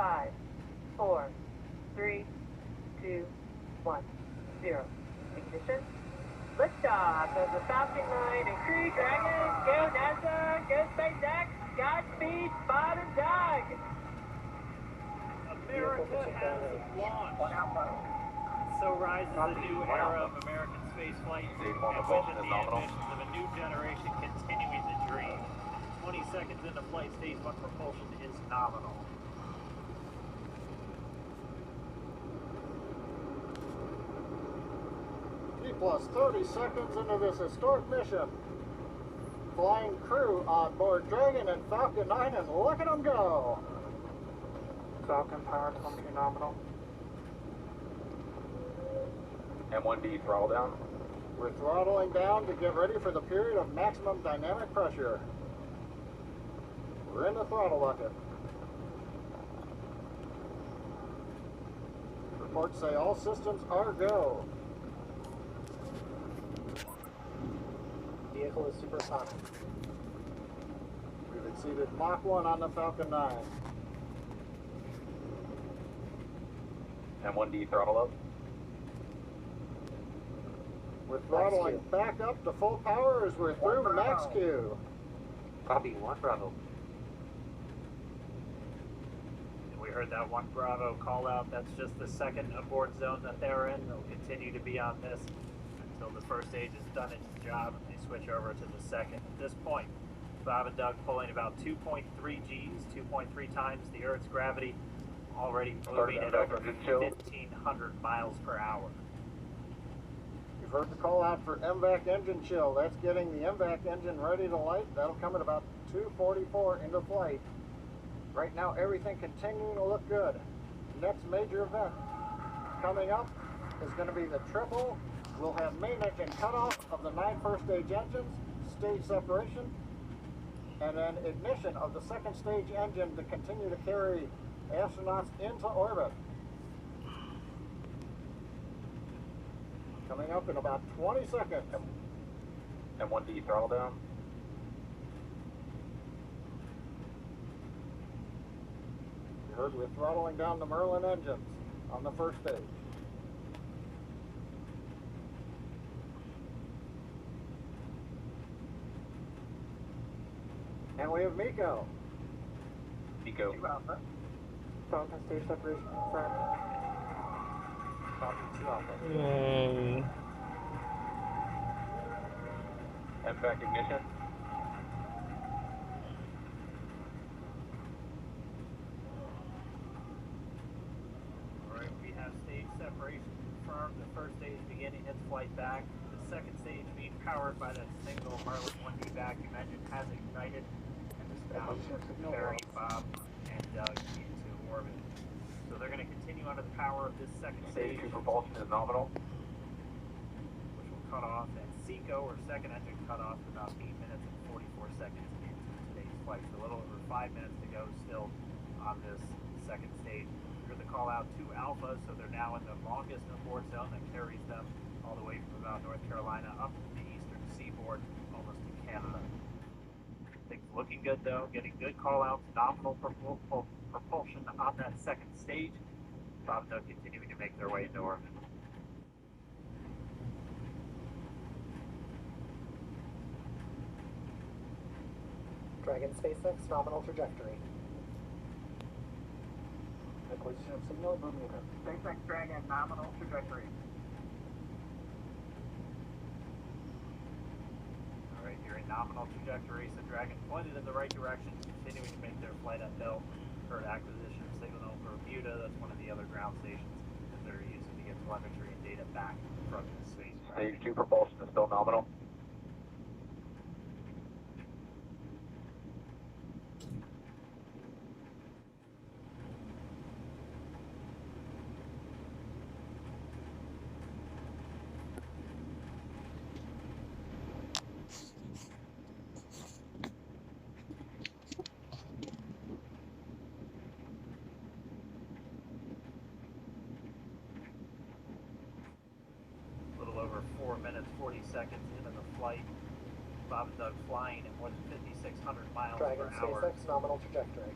5, 4, 3, 2, 1, 0. Ignition. Liftoff of the Falcon 9 and Crew Dragon. Go NASA, go SpaceX. Godspeed, Bob and Doug. America has launched. So rises a new era of American spaceflight, and with it the ambitions of a new generation continuing the dream. 20 seconds into flight, stage 1 propulsion is nominal. Plus 30 seconds into this historic mission. Flying crew on board Dragon and Falcon 9, and look at them go! Falcon power telemetry nominal. M1D throttle down. We're throttling down to get ready for the period of maximum dynamic pressure. We're in the throttle bucket. Reports say all systems are go. Vehicle is supersonic. We've exceeded Mach 1 on the Falcon 9. M1D throttle up. We're throttling back up to full power as we're through max Q. Copy, 1 Bravo. And we heard that 1 Bravo call out. That's just the second abort zone that they're in. They'll continue to be on this until the first stage has done its job and they switch over to the second. At this point, Bob and Doug pulling about 2.3 Gs, 2.3 times the Earth's gravity, already moving at over 1,500 miles per hour. You've heard the call out for MVAC engine chill. That's getting the MVAC engine ready to light. That'll come at about 2:44 into flight. Right now, everything continuing to look good. Next major event coming up is going to be the triple. We'll have main engine cutoff of the 9 first stage engines, stage separation, and then ignition of the second stage engine to continue to carry astronauts into orbit. Coming up in about 20 seconds. M1D throttle down. You heard we're throttling down the Merlin engines on the first stage. And we have Miko. Miko. Falcon stage separation confirmed. Copy 2 Alpha. Yay. MVAC ignition. Alright, we have stage separation confirmed. The first stage beginning its flight back. The second stage being powered by that single Merlin 1D vacuum engine has ignited and is now carrying Bob and Doug into orbit. So they're going to continue under the power of this second stage. Stage 2 propulsion is nominal. Which will cut off at SECO, or second engine cut off, about 8 minutes and 44 seconds into today's flight. So a little over 5 minutes to go still on this second stage. Here's the call out to Alpha, so they're now in the longest abort zone that carries them all the way from about North Carolina up the eastern seaboard, almost to Canada. Things looking good though, getting good call outs, nominal propulsion on that second stage. Bob and Doug continuing to make their way into orbit. Dragon SpaceX nominal trajectory. Acquisition of signal Bermuda. SpaceX Dragon nominal trajectory. Alright, you're in nominal trajectory, so Dragon pointed in the right direction, continuing to make their flight uphill. Heard acquisition of signal over Bermuda. That's one of the other ground stations that they're using to get telemetry and data back from the space. Stage 2 propulsion is still nominal. Over 4 minutes, 40 seconds into the flight. Bob and Doug flying at more than 5,600 miles Dragon per hour. SpaceX nominal trajectory.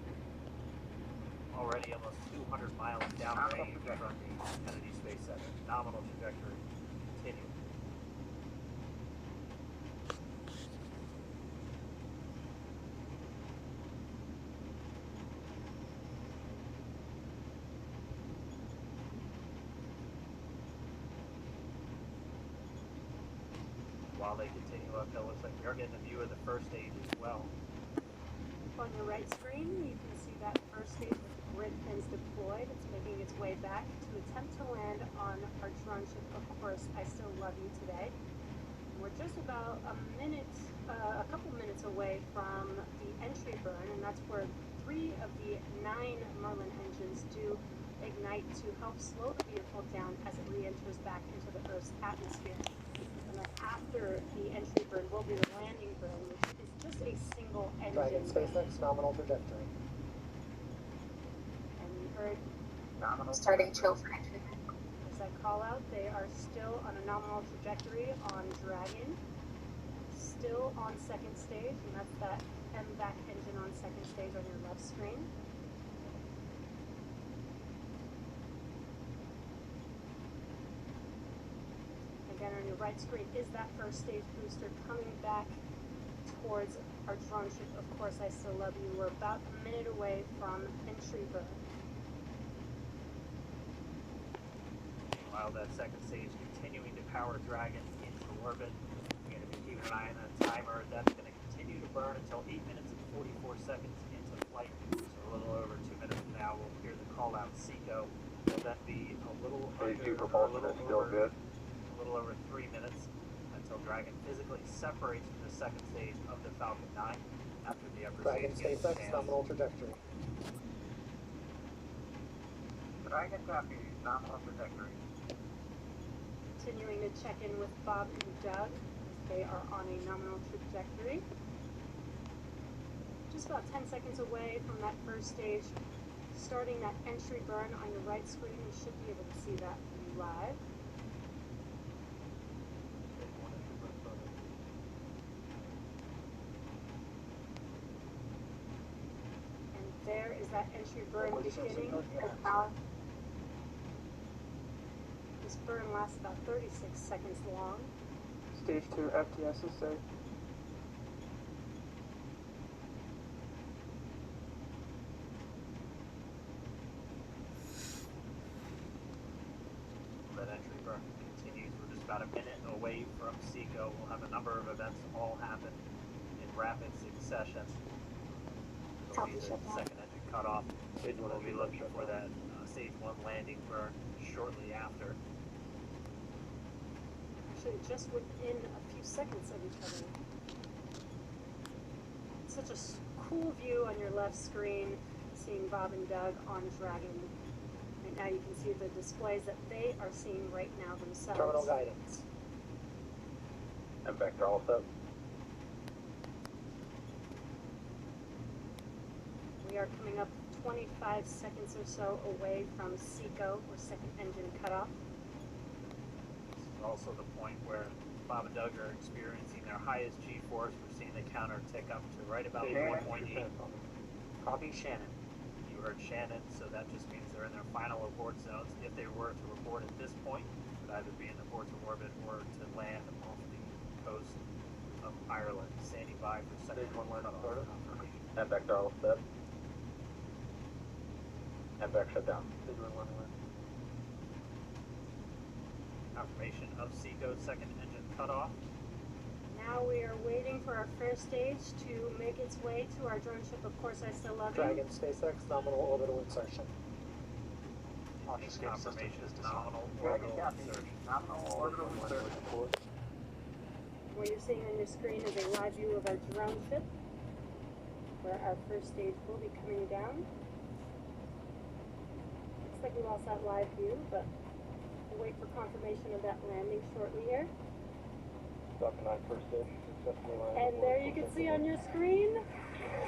already almost 200 miles downrange from the Kennedy Space Center. Nominal trajectory continuing. While they continue uphill, looks like we are getting a view of the first stage as well. On your right screen, you can see that first stage with grid pins deployed. It's making its way back to attempt to land on our drone ship, Of Course, I Still Love You Today. We're just about a couple minutes away from the entry burn, and that's where 3 of the 9 Merlin engines do ignite to help slow the vehicle down as it re-enters back into the Earth's atmosphere. And then after the entry burn will be the landing burn, which is just a single engine. Dragon SpaceX nominal trajectory. And you heard Starting chill for entry. as I call out, they are still on a nominal trajectory on Dragon, still on second stage, and that's that MVAC engine on second stage on your left screen. Again, on your right screen is that first stage booster coming back towards our drone ship, Of Course I Still Love You. We're about a minute away from entry burn. While that second stage continuing to power Dragon into orbit, we're going to be keeping an eye on that timer. That's going to continue to burn until 8 minutes and 44 seconds into flight. So a little over 2 minutes from now, we'll hear the call out SECO. Will that be a little Stage 2 under, propulsion is still good. a little over 3 minutes until Dragon physically separates from the second stage of the Falcon 9 after the upper Dragon stage gets SpaceX advanced. nominal trajectory. Dragon copy, nominal trajectory. Continuing to check in with Bob and Doug. They are on a nominal trajectory. Just about 10 seconds away from that first stage. Starting that entry burn on your right screen, you should be able to see that live. And there is that entry burn beginning. This burn lasts about 36 seconds long. Stage 2 FTS is safe. That entry burn continues. We're just about a minute away from SECO. We'll have a number of events all happen in rapid succession. It'll be the second engine cutoff. We'll be looking for that stage 1 landing burn shortly after. Actually, just within a few seconds of each other. Such a cool view on your left screen, seeing Bob and Doug on Dragon. Right now you can see the displays that they are seeing right now themselves. Terminal guidance. And vector all set. We are coming up 25 seconds or so away from SECO, or second engine cutoff. This is also the point where Bob and Doug are experiencing their highest G-force. We're seeing the counter tick up to right about 1.8. Copy Shannon. You heard Shannon, so that just means they're in their final abort zones. If they were to abort at this point, it would either be in abort to orbit or to land off the coast of Ireland, standing by for second Stage 1 line up cutoff started. confirmation. And vector all set. And vec shut down. Stage 1 line away. Confirmation of SECO's second engine cutoff. Now we are waiting for our first stage to make its way to our drone ship, Of Course I Still Love You. Dragon SpaceX nominal orbital insertion. Confirmation is nominal orbital insertion. Nominal orbital insertion. What you're seeing on your screen is a live view of our drone ship, where our first stage will be coming down. Looks like we lost that live view, but we'll wait for confirmation of that landing shortly here. Falcon 9 first stage. Successfully landed. And there you can see on your screen,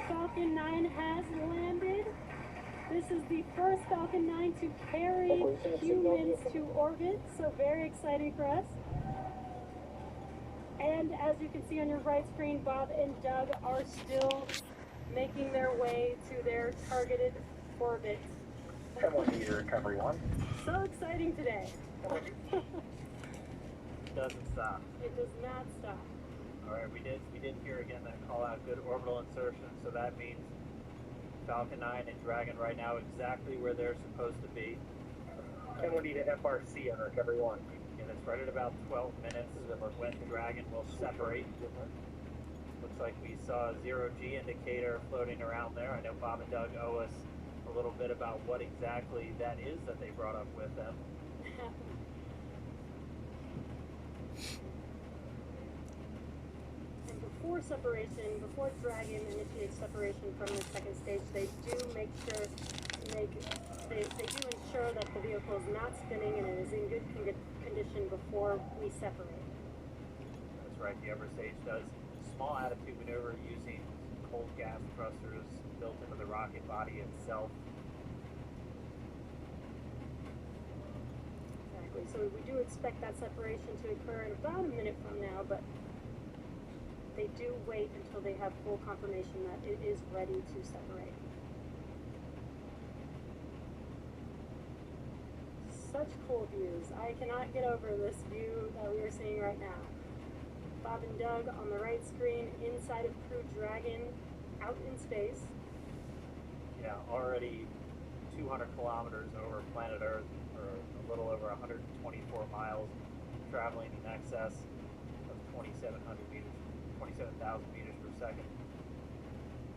Falcon 9 has landed. This is the first Falcon 9 to carry humans to orbit, so very exciting for us. And as you can see on your right screen, Bob and Doug are still making their way to their targeted orbit. M1 meter recovery 1. So exciting today. Doesn't stop. It does not stop. All right, we did hear again that call out good orbital insertion, so that means Falcon 9 and Dragon right now exactly where they're supposed to be. M1 to FRC on recovery 1. And it's right at about 12 minutes when Dragon will separate. Looks like we saw a 0G indicator floating around there. I know Bob and Doug owe us a little bit about what exactly that is that they brought up with them. And before separation, before Dragon initiates separation from the second stage, they do make sure they do ensure that the vehicle is not spinning and it is in good condition before we separate. That's right, the upper stage does small attitude maneuver using cold gas thrusters built into the rocket body itself. Exactly. So we do expect that separation to occur in about a minute from now, but they do wait until they have full confirmation that it is ready to separate. Such cool views. I cannot get over this view that we are seeing right now. Bob and Doug on the right screen, inside of Crew Dragon, out in space. Yeah, already 200 kilometers over planet Earth, or a little over 124 miles, traveling in excess of 2,700 meters, 27,000 meters per second,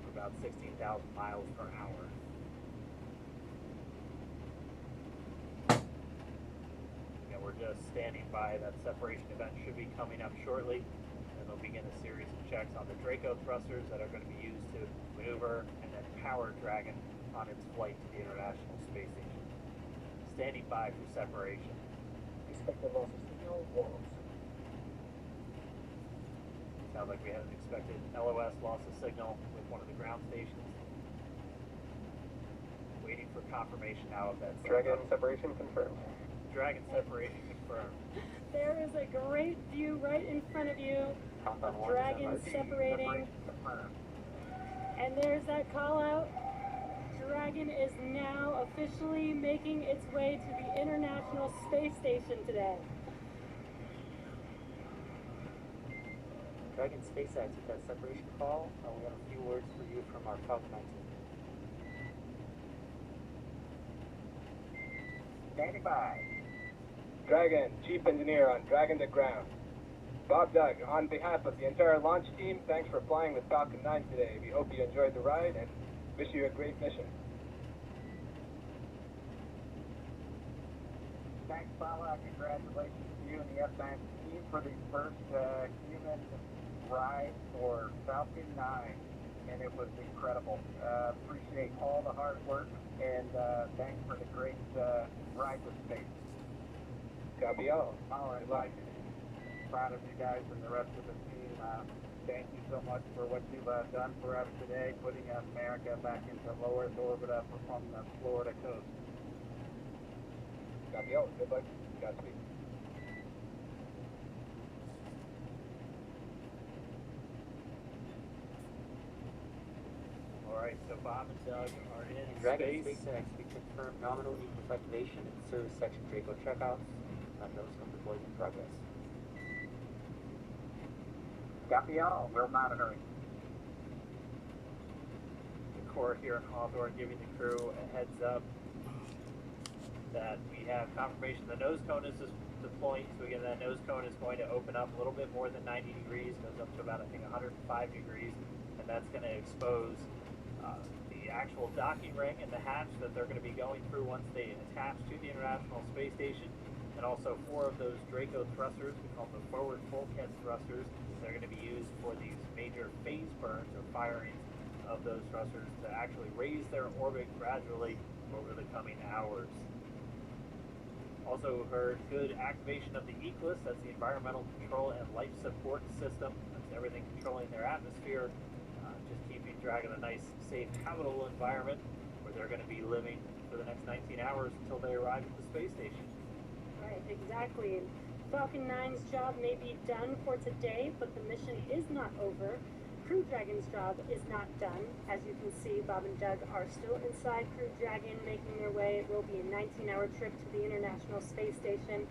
for about 16,000 miles per hour. Yeah, we're just standing by. That separation event should be coming up shortly, and they'll begin a series of checks on the Draco thrusters that are going to be used to maneuver and then power Dragon on its flight to the International Space Station. Standing by for separation. Expected loss of signal, walls. Sounds like we had an expected LOS loss of signal with one of the ground stations. Waiting for confirmation now of that. Dragon separation confirmed. Dragon separation confirmed. There is a great view right in front of you of Dragon separating. And there's that call out. Dragon is now officially making its way to the International Space Station today. Dragon SpaceX with that separation call. We have a few words for you from our Falcon 9 team. Standing by. Dragon, Chief Engineer on Dragon to ground. Bob Doug, on behalf of the entire launch team, thanks for flying with Falcon 9 today. We hope you enjoyed the ride and wish you a great mission. Thanks, Paula. Congratulations to you and the F9 team for the first human ride for Falcon 9. And it was incredible. Appreciate all the hard work and thanks for the great ride with space. Copy all. All right, like, proud of you guys and the rest of the team. Thank you so much for what you've done for us today, putting America back into low Earth orbit up on the Florida coast. Copy all. Good luck. Godspeed. Alright, so Bob and Doug are in Dragon space. SpaceX, we confirm nominal equal activation and service section Draco checkouts. Nose cone deployment in progress. Copy all. We're monitoring. The core here in Hawthorne giving the crew a heads up that we have confirmation the nose cone is deploying. So again, that nose cone is going to open up a little bit more than 90 degrees, goes up to about, I think, 105 degrees, and that's going to expose the actual docking ring and the hatch that they're going to be going through once they attach to the International Space Station. And also 4 of those Draco thrusters, we call them the forward bulkhead thrusters, they're going to be used for these major phase burns or firings of those thrusters to actually raise their orbit gradually over the coming hours. Also heard good activation of the ECLIS, that's the Environmental Control and Life Support System. That's everything controlling their atmosphere, just keeping Dragon a nice, safe, habitable environment where they're going to be living for the next 19 hours until they arrive at the space station. Right, exactly. Falcon 9's job may be done for today, but the mission is not over. Crew Dragon's job is not done. As you can see, Bob and Doug are still inside Crew Dragon, making their way. It will be a 19-hour trip to the International Space Station.